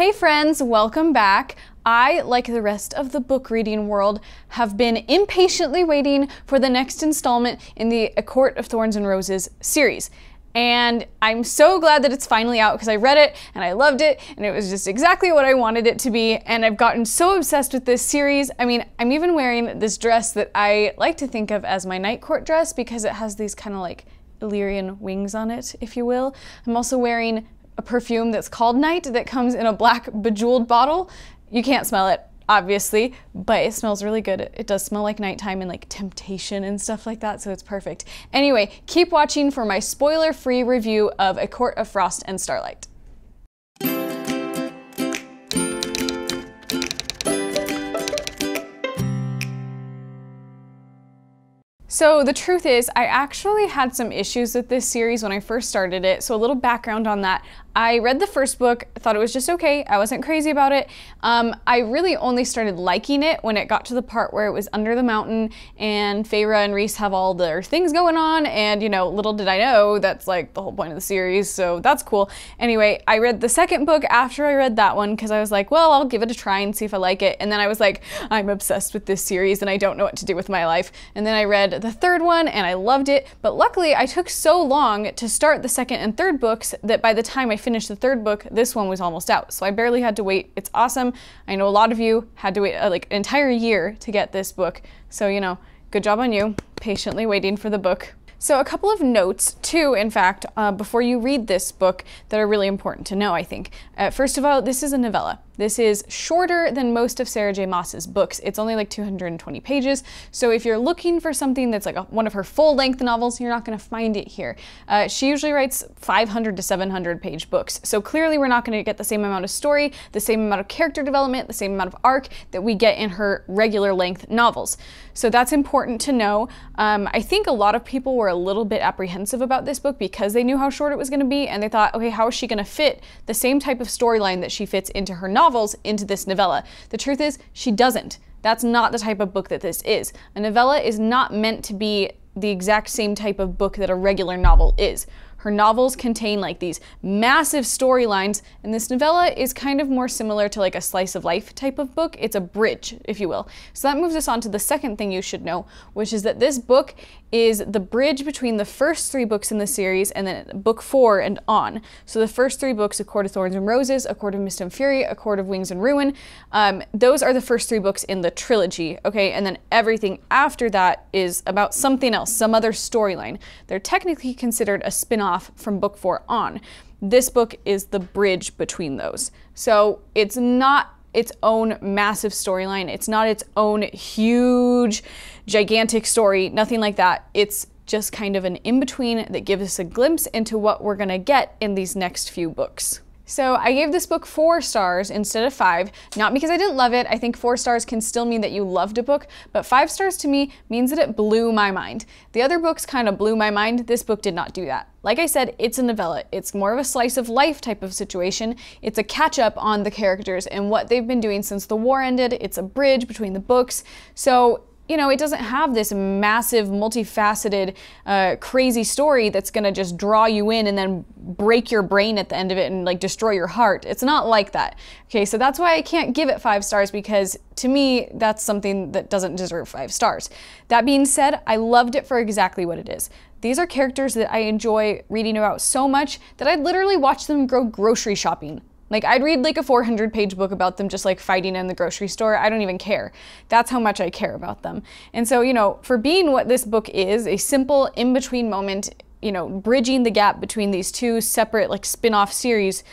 Hey friends, welcome back. I, like the rest of the book reading world, have been impatiently waiting for the next installment in the A Court of Thorns and Roses series. And I'm so glad that it's finally out because I read it and I loved it and it was just exactly what I wanted it to be, and I've gotten so obsessed with this series. I mean, I'm even wearing this dress that I like to think of as my night court dress because it has these kind of like Illyrian wings on it, if you will. I'm also wearing a perfume that's called Night that comes in a black bejeweled bottle. You can't smell it, obviously, but it smells really good. It does smell like nighttime and like temptation and stuff like that, so it's perfect. Anyway, keep watching for my spoiler-free review of A Court of Frost and Starlight. So the truth is, I actually had some issues with this series when I first started it, so a little background on that. I read the first book, thought it was just okay, I wasn't crazy about it. I really only started liking it when it got to the part where it was under the mountain and Feyre and Rhys have all their things going on, and you know, little did I know that's like the whole point of the series, so that's cool. Anyway, I read the second book after I read that one because I was like, well, I'll give it a try and see if I like it, and then I was like, I'm obsessed with this series and I don't know what to do with my life. And then I read the third one and I loved it, but luckily I took so long to start the second and third books that by the time I finished the third book, this one was almost out. So I barely had to wait. It's awesome. I know a lot of you had to wait like an entire year to get this book. So, you know, good job on you, patiently waiting for the book. So a couple of notes, too, in fact, before you read this book that are really important to know, I think. First of all, this is a novella. This is shorter than most of Sarah J. Maas's books. It's only like 220 pages. So if you're looking for something that's like one of her full-length novels, you're not going to find it here. She usually writes 500 to 700 page books. So clearly we're not going to get the same amount of story, the same amount of character development, the same amount of arc that we get in her regular length novels. So that's important to know. I think a lot of people were a little bit apprehensive about this book because they knew how short it was going to be, and they thought, okay, how is she going to fit the same type of storyline that she fits into her novels into this novella? The truth is, she doesn't. That's not the type of book that this is. A novella is not meant to be the exact same type of book that a regular novel is. Her novels contain like these massive storylines, and this novella is kind of more similar to like a slice of life type of book. It's a bridge, if you will. So that moves us on to the second thing you should know, which is that this book is the bridge between the first three books in the series and then book 4 and on. So the first three books, A Court of Thorns and Roses, A Court of Mist and Fury, A Court of Wings and Ruin, those are the first three books in the trilogy, okay? And then everything after that is about something else, some other storyline. They're technically considered a spin-off from book 4 on. This book is the bridge between those. So it's not its own massive storyline. It's not its own huge, gigantic story, nothing like that. It's just kind of an in-between that gives us a glimpse into what we're gonna get in these next few books. So I gave this book 4 stars instead of 5, not because I didn't love it. I think 4 stars can still mean that you loved a book, but 5 stars to me means that it blew my mind. The other books kind of blew my mind. This book did not do that. Like I said, it's a novella. It's more of a slice of life type of situation. It's a catch up on the characters and what they've been doing since the war ended. It's a bridge between the books. So, you know, it doesn't have this massive, multifaceted, crazy story that's gonna just draw you in and then break your brain at the end of it and like destroy your heart. It's not like that. Okay, so that's why I can't give it 5 stars, because to me, that's something that doesn't deserve 5 stars. That being said, I loved it for exactly what it is. These are characters that I enjoy reading about so much that I'd literally watch them go grocery shopping. Like, I'd read like a 400-page book about them just like fighting in the grocery store. I don't even care. That's how much I care about them. And so, you know, for being what this book is, a simple in-between moment, you know, bridging the gap between these two separate like spin-off series,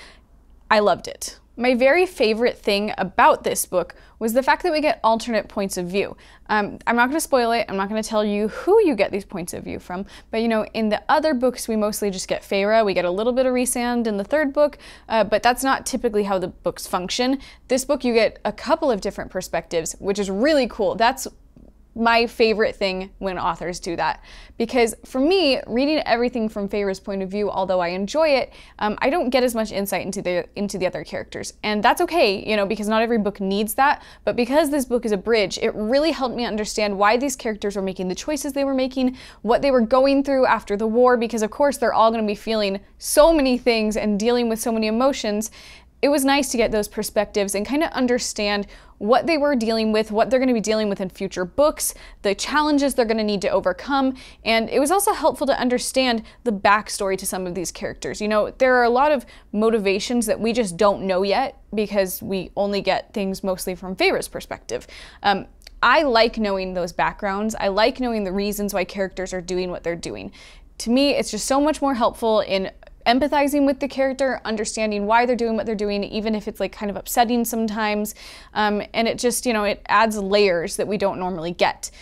I loved it. My very favorite thing about this book was the fact that we get alternate points of view. I'm not going to spoil it, I'm not going to tell you who you get these points of view from, but you know, in the other books we mostly just get Feyre, we get a little bit of Rhysand in the third book, but that's not typically how the books function. This book you get a couple of different perspectives, which is really cool. That's my favorite thing when authors do that. Because for me, reading everything from Feyre's point of view, although I enjoy it, I don't get as much insight into the other characters. And that's okay, you know, because not every book needs that, but because this book is a bridge, it really helped me understand why these characters were making the choices they were making, what they were going through after the war, because of course they're all going to be feeling so many things and dealing with so many emotions. it was nice to get those perspectives and kind of understand what they were dealing with, what they're going to be dealing with in future books, the challenges they're going to need to overcome, and it was also helpful to understand the backstory to some of these characters. You know, there are a lot of motivations that we just don't know yet because we only get things mostly from Feyre's perspective. I like knowing those backgrounds. I like knowing the reasons why characters are doing what they're doing. To me, it's just so much more helpful in empathizing with the character, understanding why they're doing what they're doing, even if it's like kind of upsetting sometimes. And it just, you know, it adds layers that we don't normally get.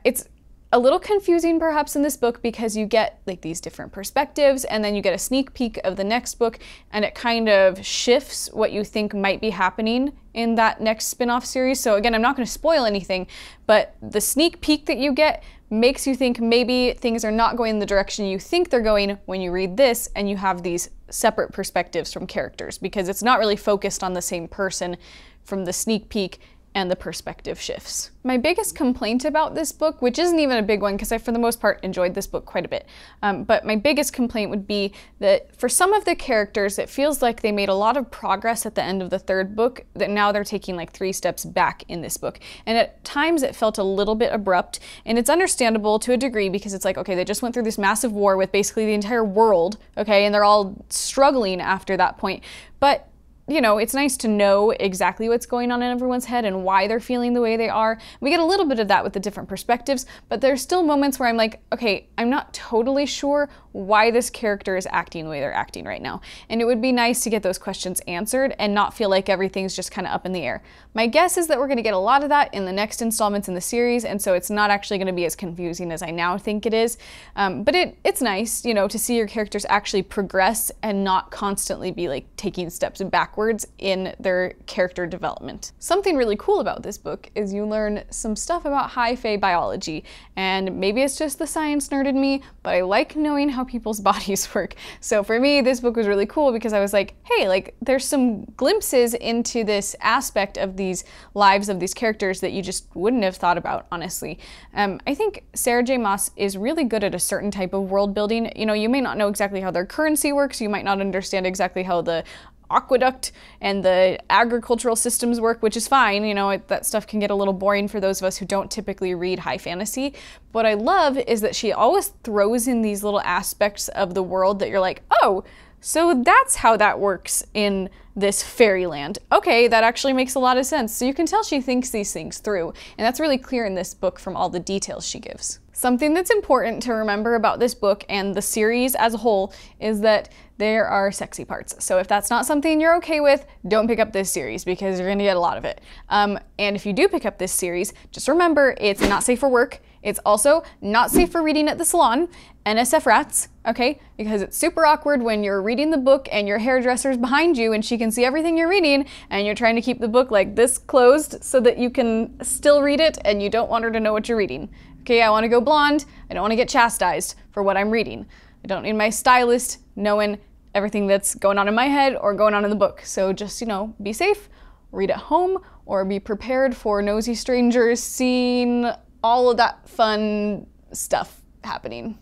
It's a little confusing perhaps in this book because you get like these different perspectives and then you get a sneak peek of the next book and it kind of shifts what you think might be happening in that next spin-off series. So again, I'm not going to spoil anything, but the sneak peek that you get makes you think maybe things are not going in the direction you think they're going when you read this and you have these separate perspectives from characters, because it's not really focused on the same person from the sneak peek and the perspective shifts. My biggest complaint about this book, which isn't even a big one because I for the most part enjoyed this book quite a bit, but my biggest complaint would be that for some of the characters it feels like they made a lot of progress at the end of the third book that now they're taking like 3 steps back in this book. And at times it felt a little bit abrupt, and it's understandable to a degree because it's like, okay, they just went through this massive war with basically the entire world, okay, and they're all struggling after that point. But you know, it's nice to know exactly what's going on in everyone's head and why they're feeling the way they are. We get a little bit of that with the different perspectives, but there's still moments where I'm like, okay, I'm not totally sure why this character is acting the way they're acting right now. And it would be nice to get those questions answered and not feel like everything's just kind of up in the air. My guess is that we're going to get a lot of that in the next installments in the series, and so it's not actually going to be as confusing as I now think it is. But it's nice, you know, to see your characters actually progress and not constantly be like taking steps backwards in their character development. Something really cool about this book is you learn some stuff about high fae biology, and maybe it's just the science nerd in me, but I like knowing how people's bodies work. So for me, this book was really cool because I was like, hey, like there's some glimpses into this aspect of these lives of these characters that you just wouldn't have thought about, honestly. I think Sarah J. Maas is really good at a certain type of world building. You know, you may not know exactly how their currency works, you might not understand exactly how the aqueduct and the agricultural systems work, which is fine, you know, that stuff can get a little boring for those of us who don't typically read high fantasy. What I love is that she always throws in these little aspects of the world that you're like, oh, so that's how that works in this fairyland. Okay, that actually makes a lot of sense. So you can tell she thinks these things through, and that's really clear in this book from all the details she gives. Something that's important to remember about this book and the series as a whole is that there are sexy parts. So if that's not something you're okay with, don't pick up this series because you're gonna get a lot of it. And if you do pick up this series, just remember it's not safe for work. It's also not safe for reading at the salon, NSF rats, okay? Because it's super awkward when you're reading the book and your hairdresser's behind you and she can see everything you're reading and you're trying to keep the book like this closed so that you can still read it and you don't want her to know what you're reading. Okay, I want to go blonde. I don't want to get chastised for what I'm reading. I don't need my stylist knowing everything that's going on in my head or going on in the book. So just, you know, be safe, read at home, or be prepared for nosy strangers seeing all of that fun stuff happening.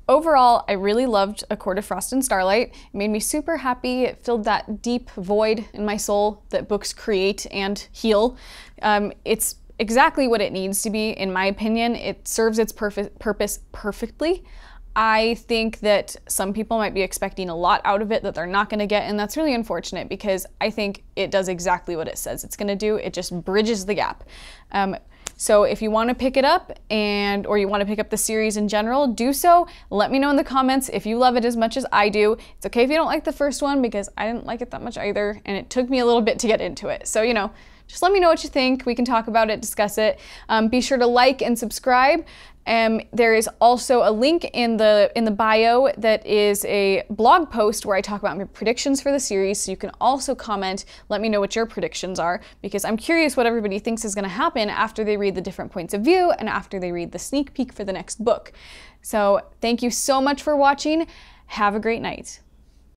Overall, I really loved A Court of Frost and Starlight. It made me super happy. It filled that deep void in my soul that books create and heal. It's exactly what it needs to be, in my opinion. It serves its purpose perfectly. I think that some people might be expecting a lot out of it that they're not going to get, and that's really unfortunate because I think it does exactly what it says it's going to do. It just bridges the gap. So if you want to pick it up or you want to pick up the series in general, do so. Let me know in the comments if you love it as much as I do. It's okay if you don't like the first one because I didn't like it that much either, and it took me a little bit to get into it. So, you know, just let me know what you think. We can talk about it, discuss it. Be sure to like and subscribe. There is also a link in the bio that is a blog post where I talk about my predictions for the series, so you can also comment, let me know what your predictions are, because I'm curious what everybody thinks is going to happen after they read the different points of view and after they read the sneak peek for the next book. So thank you so much for watching. Have a great night.